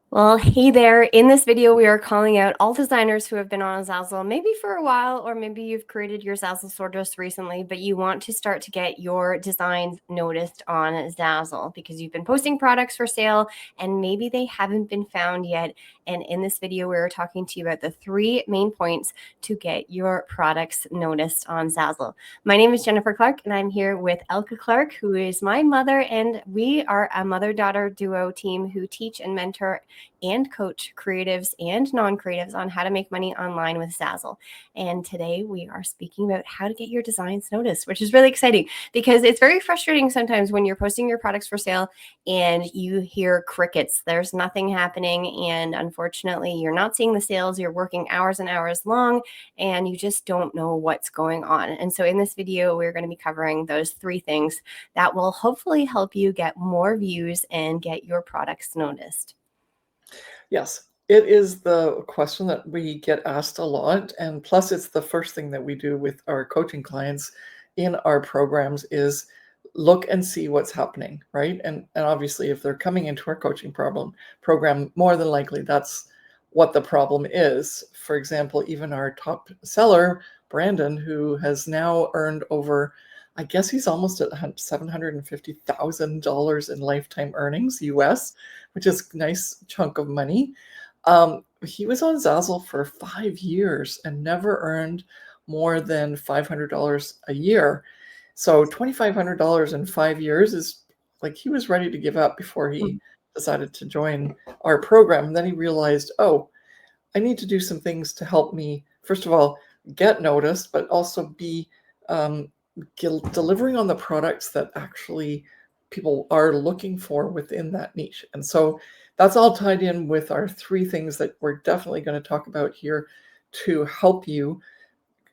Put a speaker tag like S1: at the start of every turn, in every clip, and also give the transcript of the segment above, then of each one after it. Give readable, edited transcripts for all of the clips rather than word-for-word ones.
S1: Well, hey there. In this video, we are calling out all designers who have been on Zazzle maybe for a while, or maybe you've created your Zazzle store just recently, but you want to start to get your designs noticed on Zazzle because you've been posting products for sale and maybe they haven't been found yet. And in this video, we're talking to you about the 3 main points to get your products noticed on Zazzle. My name is Jennifer Clarke, and I'm here with Elke Clarke, who is my mother, and we are a mother-daughter duo team who teach and mentor and coach creatives and non-creatives on how to make money online with Zazzle. And today we are speaking about how to get your designs noticed, which is really exciting because it's very frustrating sometimes when you're posting your products for sale and you hear crickets. There's nothing happening, and unfortunately you're not seeing the sales. You're working hours and hours long and you just don't know what's going on. And so in this video, we're going to be covering those 3 things that will hopefully help you get more views and get your products noticed.
S2: Yes, it is the question that we get asked a lot. And plus, it's the first thing that we do with our coaching clients in our programs is look and see what's happening, right? And obviously, if they're coming into our coaching program, more than likely that's what the problem is. For example, even our top seller, Brandon, who has now earned over, I guess he's almost at $750,000 in lifetime earnings US, which is a nice chunk of money. He was on Zazzle for 5 years and never earned more than $500 a year. So $2,500 in 5 years is like he was ready to give up before he decided to join our program. And then he realized, oh, I need to do some things to help me, first of all, get noticed, but also be delivering on the products that actually people are looking for within that niche. And so that's all tied in with our 3 things that we're definitely going to talk about here to help you.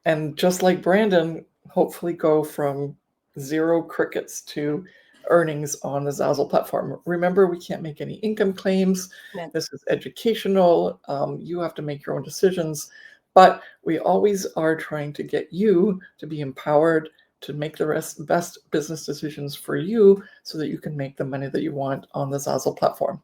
S2: And just like Brandon, hopefully go from 0 crickets to earnings on the Zazzle platform. Remember, we can't make any income claims. This is educational. You have to make your own decisions. But we always are trying to get you to be empowered to make the best business decisions for you so that you can make the money that you want on the Zazzle platform.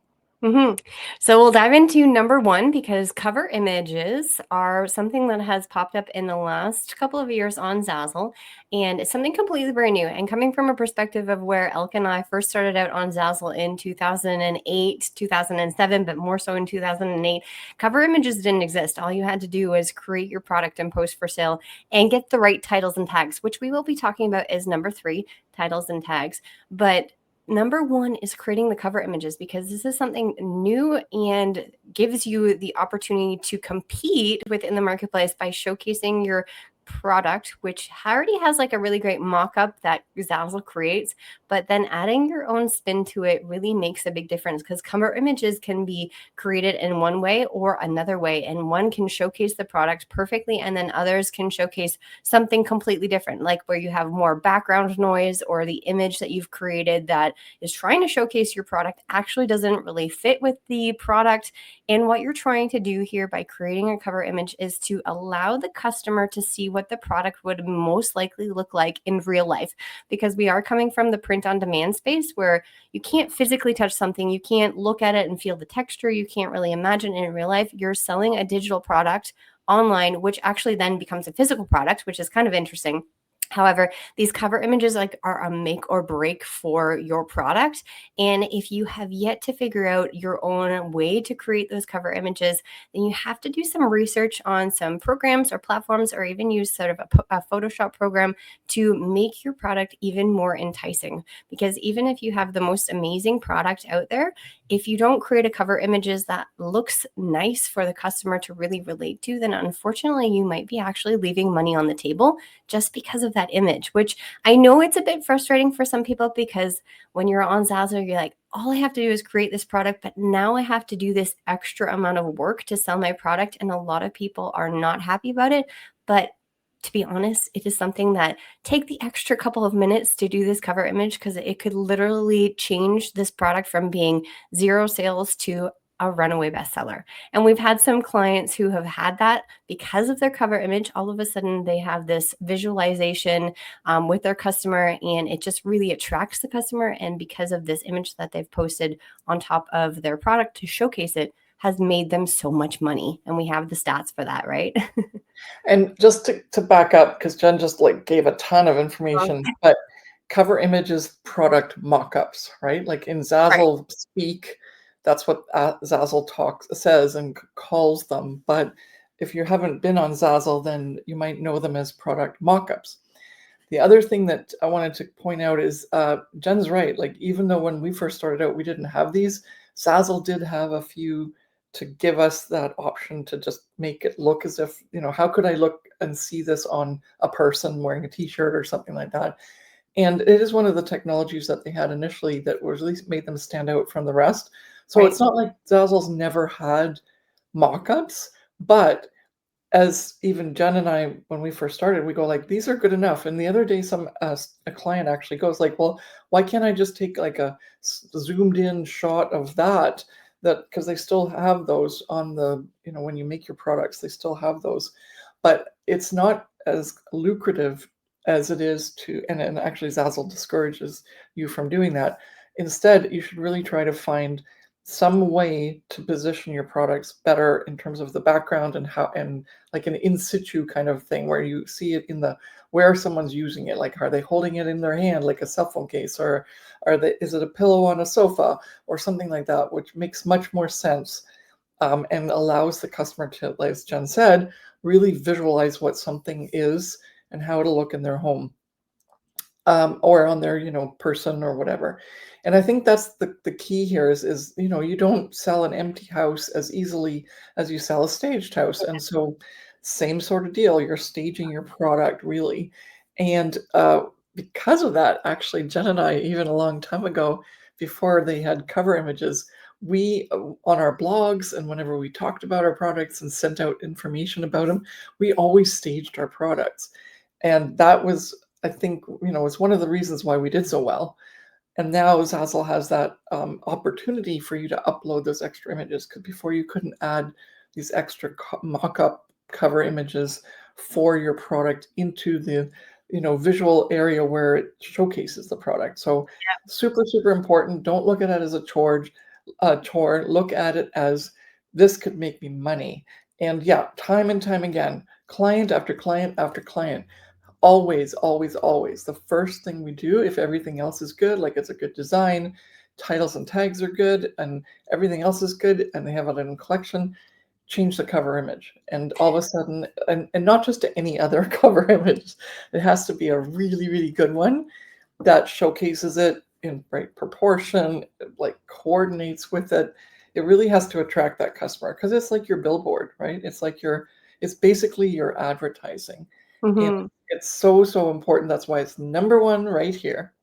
S1: So we'll dive into number 1 because cover images are something that has popped up in the last couple of years on Zazzle, and it's something completely brand new. And coming from a perspective of where Elke and I first started out on Zazzle in 2008, 2007, but more so in 2008, cover images didn't exist. All you had to do was create your product and post for sale and get the right titles and tags, which we will be talking about as number 3, titles and tags. But number 1 is creating the cover images because this is something new and gives you the opportunity to compete within the marketplace by showcasing your product, which already has like a really great mock-up that Zazzle creates, but then adding your own spin to it really makes a big difference because cover images can be created in one way or another way, and one can showcase the product perfectly and then others can showcase something completely different, like where you have more background noise or the image that you've created that is trying to showcase your product actually doesn't really fit with the product. And what you're trying to do here by creating a cover image is to allow the customer to see what the product would most likely look like in real life, because we are coming from the print on demand space where you can't physically touch something, you can't look at it and feel the texture, you can't really imagine it in real life. You're selling a digital product online, which actually then becomes a physical product, which is kind of interesting. However, these cover images are a make or break for your product. And if you have yet to figure out your own way to create those cover images, then you have to do some research on some programs or platforms, or even use sort of a Photoshop program to make your product even more enticing. Because even if you have the most amazing product out there, if you don't create a cover images that looks nice for the customer to really relate to, then unfortunately you might be actually leaving money on the table just because of that image, which I know it's a bit frustrating for some people because when you're on Zazzle, you're like, all I have to do is create this product, but now I have to do this extra amount of work to sell my product. And a lot of people are not happy about it. But to be honest, it is something that take the extra couple of minutes to do this cover image because it could literally change this product from being 0 sales to a runaway bestseller. And we've had some clients who have had that because of their cover image. All of a sudden, they have this visualization with their customer, and it just really attracts the customer. And because of this image that they've posted on top of their product to showcase it, has made them so much money. And we have the stats for that, right?
S2: And just to back up, because Jen just like gave a ton of information, but cover images product mock-ups, right? Like in
S1: Right.
S2: Zazzle speak, that's what Zazzle says and calls them. But if you haven't been on Zazzle, then you might know them as product mock-ups. The other thing that I wanted to point out is Jen's right. Like even though when we first started out, we didn't have these, Zazzle did have a few to give us that option to just make it look as if, how could I look and see this on a person wearing a t-shirt or something like that. And it is one of the technologies that they had initially that was at least made them stand out from the rest. So
S1: Right.
S2: it's not like Zazzle's never had mock-ups, but as even Jen and I, when we first started, we go like, these are good enough. And the other day, a client actually goes like, well, why can't I just take like a zoomed in shot of that? That because they still have those on the, when you make your products, they still have those, but it's not as lucrative as it is to, and actually Zazzle discourages you from doing that. Instead, you should really try to find some way to position your products better in terms of the background and how, and like an in situ kind of thing where you see it in the where someone's using it, like are they holding it in their hand like a cell phone case, or is it a pillow on a sofa or something like that, which makes much more sense, and allows the customer to, as Jen said, really visualize what something is and how it'll look in their home, or on their person or whatever. And I think that's the key here is you don't sell an empty house as easily as you sell a staged house. And so same sort of deal, you're staging your product really. And because of that, actually Jen and I, even a long time ago, before they had cover images, we on our blogs and whenever we talked about our products and sent out information about them, we always staged our products. And that was, I think, it's one of the reasons why we did so well. And now Zazzle has that opportunity for you to upload those extra images, because before you couldn't add these extra mock-up cover images for your product into the visual area where it showcases the product. So super, super important. Don't look at it as a chore. Look at it as this could make me money. And yeah, time and time again, client after client after client. Always, always, always. The first thing we do, if everything else is good, like it's a good design, titles and tags are good, and everything else is good, and they have it in a collection, change the cover image. And all of a sudden, and not just to any other cover image, it has to be a really, really good one that showcases it in right proportion, like coordinates with it. It really has to attract that customer because it's like your billboard, right? It's basically your advertising. And
S1: Mhm.
S2: it's so, so important. That's why it's number one right here.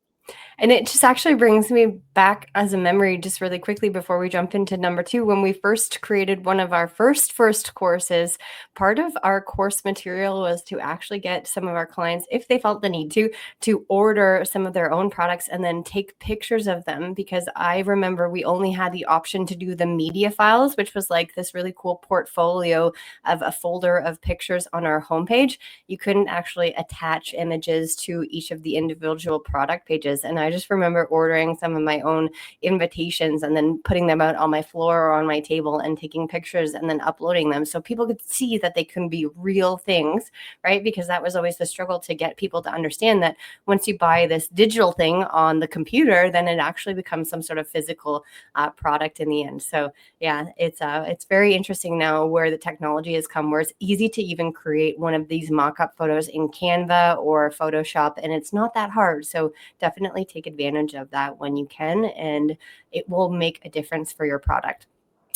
S1: And it just actually brings me back as a memory just really quickly before we jump into number 2. When we first created one of our first courses, part of our course material was to actually get some of our clients, if they felt the need to order some of their own products and then take pictures of them. Because I remember we only had the option to do the media files, which was like this really cool portfolio of a folder of pictures on our homepage. You couldn't actually attach images to each of the individual product pages. And I just remember ordering some of my own invitations and then putting them out on my floor or on my table and taking pictures and then uploading them so people could see that they can be real things, right? Because that was always the struggle to get people to understand that once you buy this digital thing on the computer, then it actually becomes some sort of physical product in the end. So yeah, it's very interesting now where the technology has come, where it's easy to even create one of these mock-up photos in Canva or Photoshop, and it's not that hard. So definitely take advantage of that when you can, and it will make a difference for your product.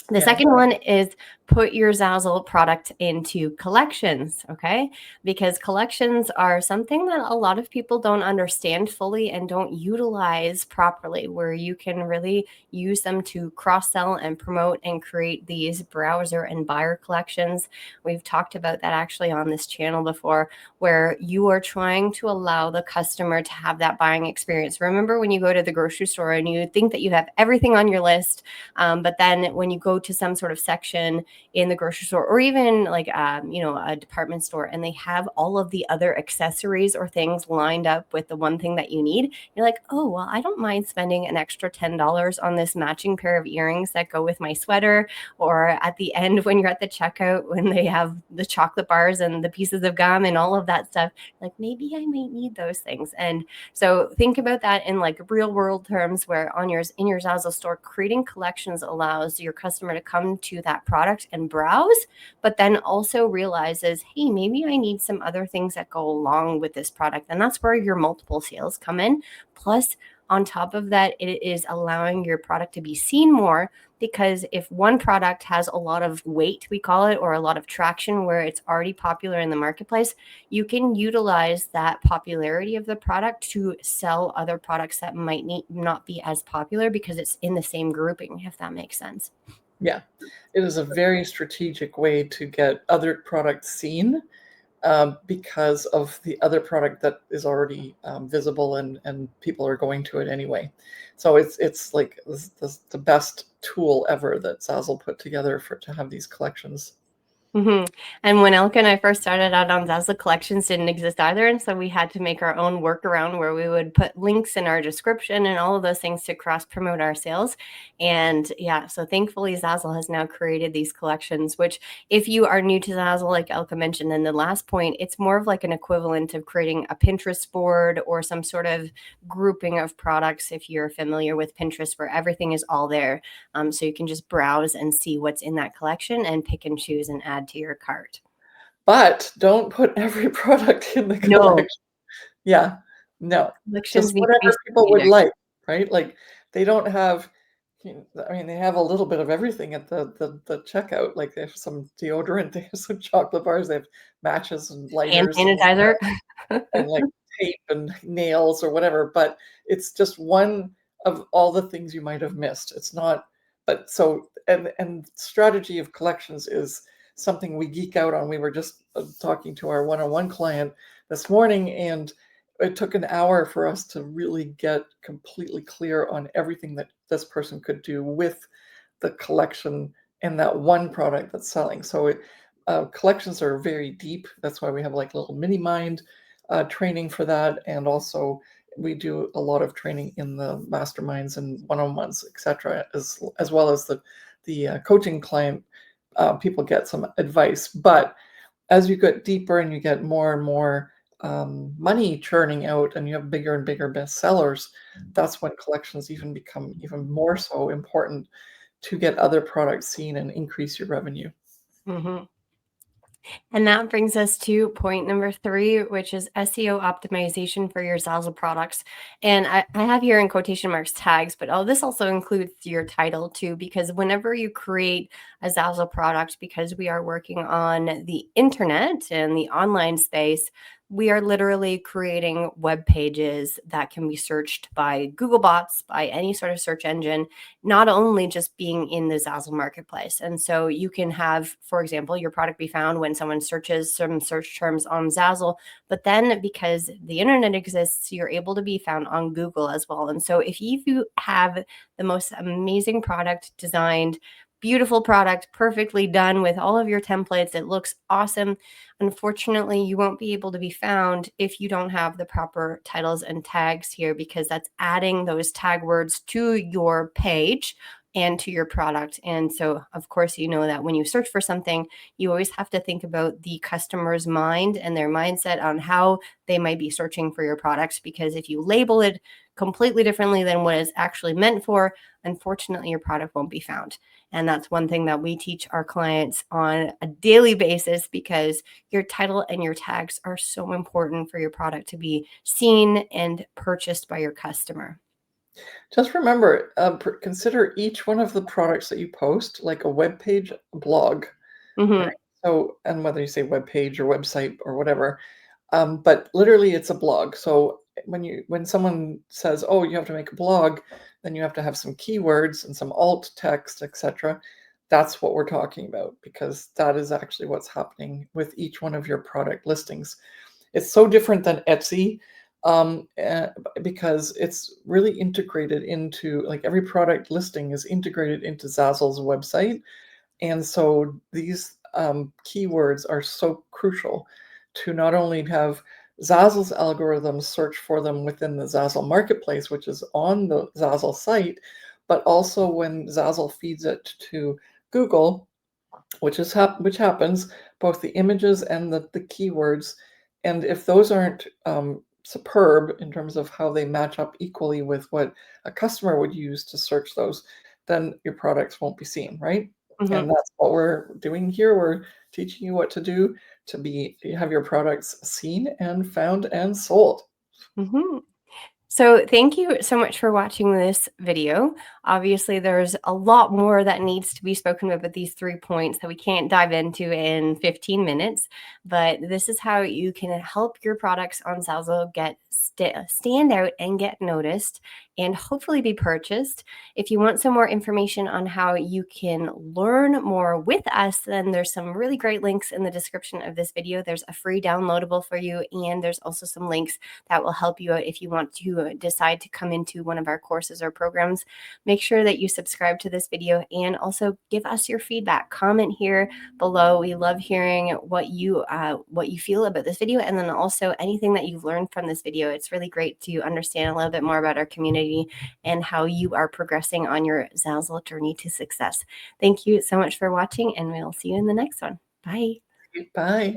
S1: The
S2: Yeah.
S1: second one is put your Zazzle product into collections, okay? Because collections are something that a lot of people don't understand fully and don't utilize properly, where you can really use them to cross-sell and promote and create these browser and buyer collections. We've talked about that actually on this channel before, where you are trying to allow the customer to have that buying experience. Remember when you go to the grocery store and you think that you have everything on your list, but then when you go to some sort of section in the grocery store, or even like a department store, and they have all of the other accessories or things lined up with the one thing that you need, you're like, oh, well, I don't mind spending an extra $10 on this matching pair of earrings that go with my sweater. Or at the end, when you're at the checkout, when they have the chocolate bars and the pieces of gum and all of that stuff, like maybe I might need those things. And so think about that in like real world terms, where in your Zazzle store, creating collections allows your customer to come to that product and browse, but then also realizes, hey, maybe I need some other things that go along with this product. And that's where your multiple sales come in. Plus, on top of that, it is allowing your product to be seen more, because if one product has a lot of weight, we call it, or a lot of traction where it's already popular in the marketplace, you can utilize that popularity of the product to sell other products that might not be as popular because it's in the same grouping, if that makes sense.
S2: Yeah, it is a very strategic way to get other products seen, because of the other product that is already visible, and people are going to it anyway. So it's like the best tool ever that Zazzle put together to have these collections.
S1: And when Elke and I first started out on Zazzle, collections didn't exist either. And so we had to make our own workaround where we would put links in our description and all of those things to cross promote our sales. And yeah, so thankfully Zazzle has now created these collections, which if you are new to Zazzle, like Elke mentioned in the last point, it's more of like an equivalent of creating a Pinterest board or some sort of grouping of products, if you're familiar with Pinterest, where everything is all there. So you can just browse and see what's in that collection and pick and choose and add to your cart.
S2: But don't put every product in the
S1: No,
S2: collection. Yeah, no,
S1: collections
S2: just
S1: need to be
S2: whatever people would
S1: strategic.
S2: like, right? Like they don't have, I mean, they have a little bit of everything at the checkout. Like they have some deodorant, they have some chocolate bars, they have matches and
S1: Hand
S2: lighters
S1: sanitizer.
S2: and like tape and nails or whatever, but it's just one of all the things you might have missed. It's not, but so, and strategy of collections is something we geek out on. We were just talking to our one-on-one client this morning, and it took an hour for us to really get completely clear on everything that this person could do with the collection and that one product that's selling. So collections are very deep. That's why we have like little mini mind training for that, and also we do a lot of training in the masterminds and one-on-ones, etc., as well as the coaching client. People get some advice, but as you get deeper and you get more and more money churning out, and you have bigger and bigger bestsellers, that's when collections even become even more so important to get other products seen and increase your revenue.
S1: Mhm. And that brings us to point number 3, which is SEO optimization for your Zazzle products. And I have here in quotation marks tags, but this also includes your title too, because whenever you create a Zazzle product, because we are working on the internet and the online space, we are literally creating web pages that can be searched by Google bots, by any sort of search engine, not only just being in the Zazzle marketplace. And so you can have, for example, your product be found when someone searches some search terms on Zazzle, but then because the internet exists, you're able to be found on Google as well. And so if you have the most amazing product designed, beautiful product, perfectly done with all of your templates, it looks awesome. Unfortunately, you won't be able to be found if you don't have the proper titles and tags here, because that's adding those tag words to your page and to your product. And so, of course, you know that when you search for something, you always have to think about the customer's mind and their mindset on how they might be searching for your products. Because if you label it completely differently than what it's actually meant for, unfortunately, your product won't be found. And that's one thing that we teach our clients on a daily basis, because your title and your tags are so important for your product to be seen and purchased by your customer.
S2: Just remember, consider each one of the products that you post like a web page, a blog, right?
S1: Hmm.
S2: So, and whether you say web page or website or whatever, but literally it's a blog. So when someone says, "Oh, you have to make a blog," then you have to have some keywords and some alt text, etc. That's what we're talking about, because that is actually what's happening with each one of your product listings. It's so different than Etsy, because it's really integrated into, like, every product listing is integrated into Zazzle's website. And so these keywords are so crucial to not only have Zazzle's algorithms search for them within the Zazzle marketplace, which is on the Zazzle site, but also when Zazzle feeds it to Google, which happens, both the images and the keywords, and if those aren't superb in terms of how they match up equally with what a customer would use to search those, then your products won't be seen, right?
S1: Mhm.
S2: And that's what we're doing here. We're teaching you what to do to have your products seen and found and sold.
S1: Mhm. So thank you so much for watching this video. Obviously, there's a lot more that needs to be spoken about with these 3 points that we can't dive into in 15 minutes, but this is how you can help your products on Zazzle get stand out and get noticed and hopefully be purchased. If you want some more information on how you can learn more with us, then there's some really great links in the description of this video. There's a free downloadable for you, and there's also some links that will help you out if you want to decide to come into one of our courses or programs. Make sure that you subscribe to this video and also give us your feedback. Comment here below. We love hearing what you feel about this video, and then also anything that you've learned from this video. It's really great to understand a little bit more about our community and how you are progressing on your Zazzle journey to success. Thank you so much for watching, and we'll see you in the next one. Bye.
S2: Bye.